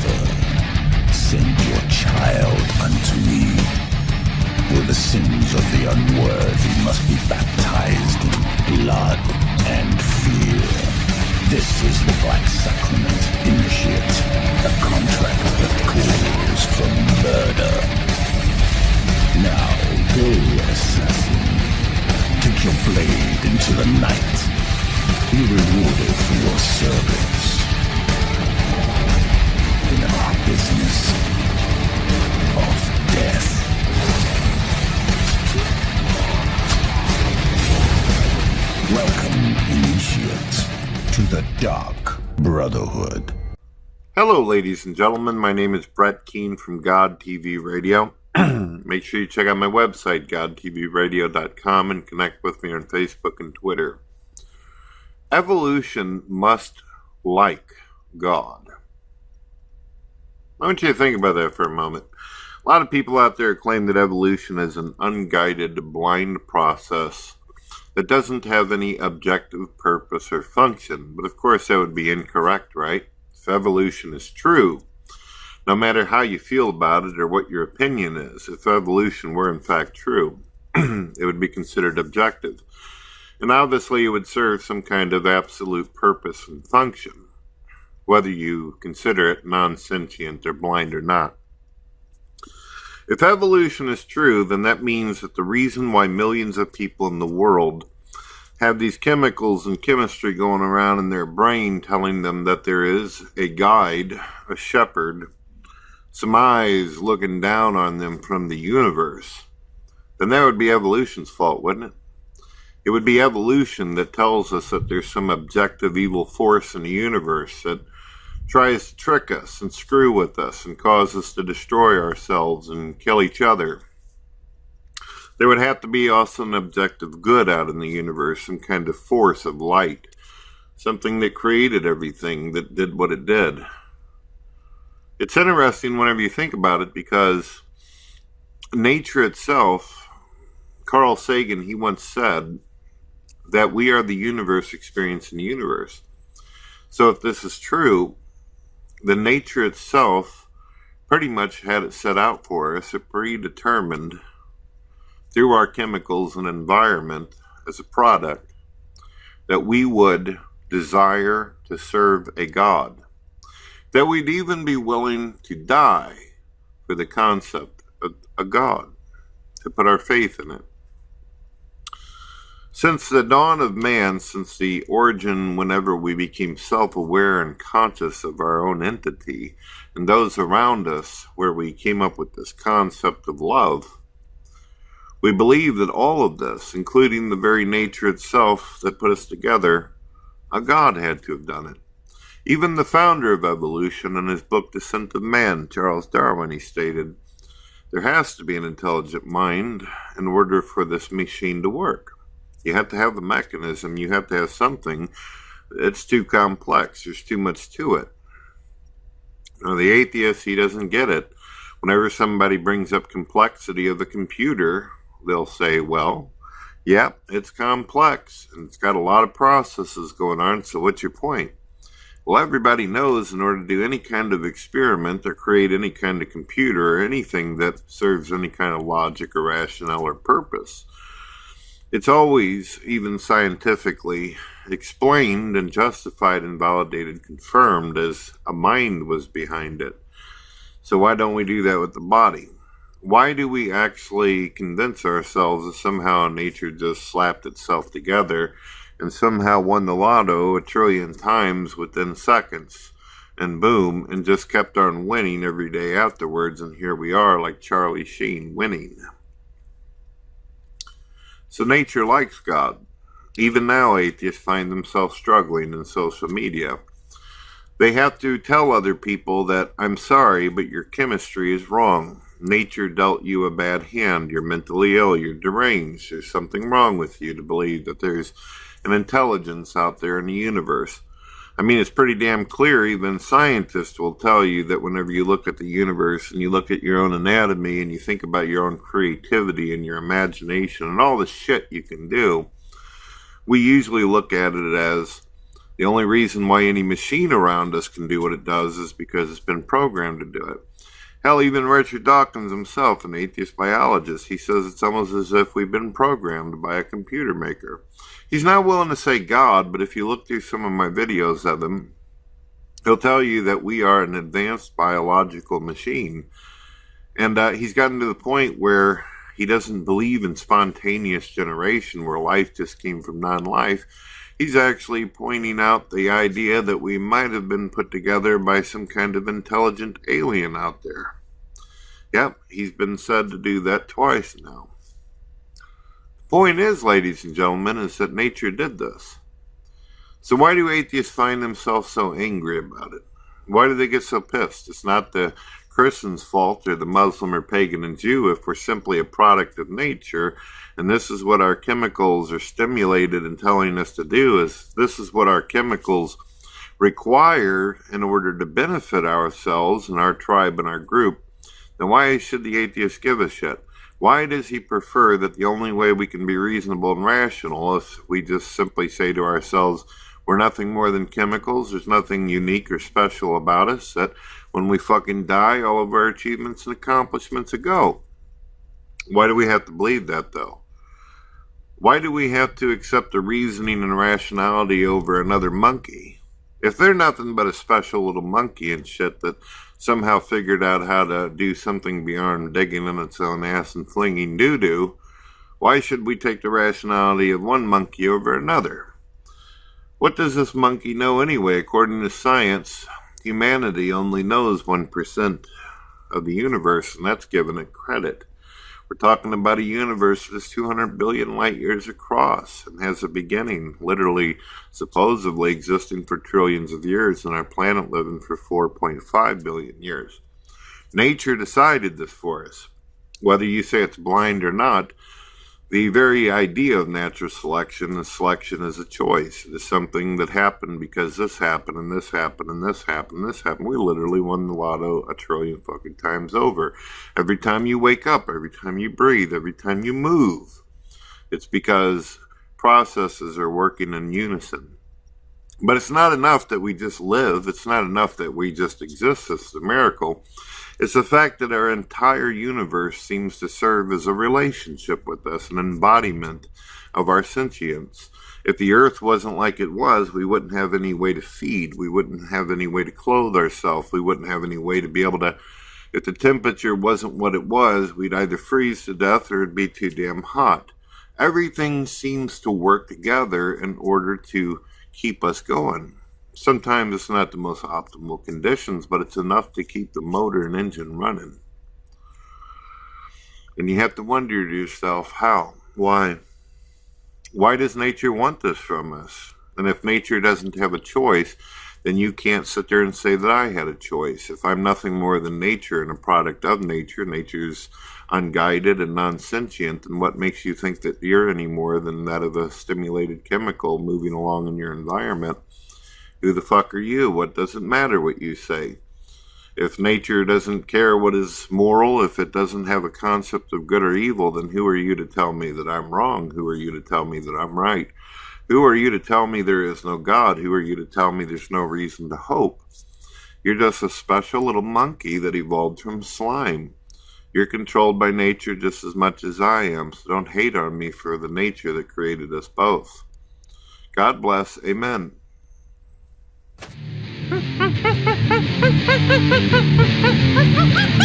Father, send your child unto me. For the sins of the unworthy must be baptized in blood and fear. This is the Black Sacrament, Initiate, a contract that calls for murder. Now go, assassin. Take your blade into the night. Be rewarded for your service. In our business of death. Welcome, Initiate, to the Dark Brotherhood. Hello, ladies and gentlemen. My name is Brett Keane from God TV Radio. Make sure you check out my website, godtvradio.com, and connect with me on Facebook and Twitter. Evolution must like God. I want you to think about that for a moment. A lot of people out there claim that evolution is an unguided, blind process that doesn't have any objective purpose or function. But of course that would be incorrect, right? If evolution is true, no matter how you feel about it or what your opinion is, if evolution were in fact true, it would be considered objective. And obviously it would serve some kind of absolute purpose and function, whether you consider it non-sentient or blind or not. If evolution is true, then that means that the reason why millions of people in the world have these chemicals and chemistry going around in their brain telling them that there is a guide, a shepherd, some eyes looking down on them from the universe, then that would be evolution's fault, wouldn't it? It would be evolution that tells us that there's some objective evil force in the universe that tries to trick us and screw with us and cause us to destroy ourselves and kill each other. There would have to be also an objective good out in the universe, some kind of force of light, something that created everything, that did what it did. It's interesting whenever you think about it, because nature itself, Carl Sagan, he once said that we are the universe experiencing the universe. So if this is true, the nature itself pretty much had it set out for us. It predetermined through our chemicals and environment as a product that we would desire to serve a God, that we'd even be willing to die for the concept of a God, to put our faith in it. Since the dawn of man, since the origin whenever we became self-aware and conscious of our own entity and those around us, where we came up with this concept of love, we believe that all of this, including the very nature itself that put us together, a God had to have done it. Even the founder of evolution, in his book Descent of Man, Charles Darwin, he stated, there has to be an intelligent mind in order for this machine to work. You have to have the mechanism. You have to have something. It's too complex. There's too much to it. Now, the atheist, he doesn't get it. Whenever somebody brings up complexity of the computer, they'll say, well, yeah, it's complex, and it's got a lot of processes going on, so what's your point? Well, everybody knows in order to do any kind of experiment or create any kind of computer or anything that serves any kind of logic or rationale or purpose, it's always, even scientifically, explained and justified and validated, confirmed as a mind was behind it. So why don't we do that with the body? Why do we actually convince ourselves that somehow nature just slapped itself together and somehow won the lotto 1 trillion times within seconds, and boom, and just kept on winning every day afterwards, and here we are like Charlie Sheen winning? So nature likes God. Even now, atheists find themselves struggling in social media. They have to tell other people that, I'm sorry, but your chemistry is wrong. Nature dealt you a bad hand. You're mentally ill. You're deranged. There's something wrong with you to believe that there's an intelligence out there in the universe. I mean, it's pretty damn clear. Even scientists will tell you that whenever you look at the universe and you look at your own anatomy and you think about your own creativity and your imagination and all the shit you can do, we usually look at it as The only reason why any machine around us can do what it does is because it's been programmed to do it. Hell, even Richard Dawkins himself, an atheist biologist, he says it's almost as if we've been programmed by a computer maker. He's not willing to say God, but if you look through some of my videos of him, he'll tell you that we are an advanced biological machine. And he's gotten to the point where he doesn't believe in spontaneous generation, where life just came from non-life. He's actually pointing out the idea that we might have been put together by some kind of intelligent alien out there. Yep, he's been said to do that twice now. The point is, ladies and gentlemen, is that nature did this. So why do atheists find themselves so angry about it? Why do they get so pissed? It's not the Christian's fault or the Muslim or pagan and Jew if we're simply a product of nature. And this is what our chemicals are stimulated and telling us to do, is this is what our chemicals require in order to benefit ourselves and our tribe and our group. Then why should the atheist give a shit? Why does he prefer that the only way we can be reasonable and rational is we just simply say to ourselves, we're nothing more than chemicals, there's nothing unique or special about us, that when we fucking die, all of our achievements and accomplishments are go? Why do we have to believe that, though? Why do we have to accept the reasoning and rationality over another monkey? If they're nothing but a special little monkey and shit that somehow figured out how to do something beyond digging in its own ass and flinging doo-doo, why should we take the rationality of one monkey over another? What does this monkey know anyway? According to science, humanity only knows 1% of the universe, and that's giving it credit. We're talking about a universe that's 200 billion light years across and has a beginning, literally, supposedly existing for trillions of years, and our planet living for 4.5 billion years. Nature decided this for us. Whether you say it's blind or not, the very idea of natural selection is a choice. It is something that happened because this happened, and this happened, and this happened, and this happened. We literally won the lotto a trillion fucking times over. Every time you wake up, every time you breathe, every time you move, it's because processes are working in unison. But it's not enough that we just live. It's not enough that we just exist. It's a miracle. It's the fact that our entire universe seems to serve as a relationship with us, an embodiment of our sentience. If the earth wasn't like it was, we wouldn't have any way to feed. We wouldn't have any way to clothe ourselves. We wouldn't have any way to be able to, if the temperature wasn't what it was, we'd either freeze to death or it'd be too damn hot. Everything seems to work together in order to keep us going. Sometimes it's not the most optimal conditions, but it's enough to keep the motor and engine running. And you have to wonder to yourself, how? Why? Why does nature want this from us? And if nature doesn't have a choice, then you can't sit there and say that I had a choice. If I'm nothing more than nature and a product of nature, nature's unguided and non-sentient, then what makes you think that you're any more than that of a stimulated chemical moving along in your environment? Who the fuck are you? What does it matter what you say? If nature doesn't care what is moral, if it doesn't have a concept of good or evil, then who are you to tell me that I'm wrong? Who are you to tell me that I'm right? Who are you to tell me there is no God? Who are you to tell me there's no reason to hope? You're just a special little monkey that evolved from slime. You're controlled by nature just as much as I am, so don't hate on me for the nature that created us both. God bless. Amen. Ha ha ha ha ha ha ha ha ha ha!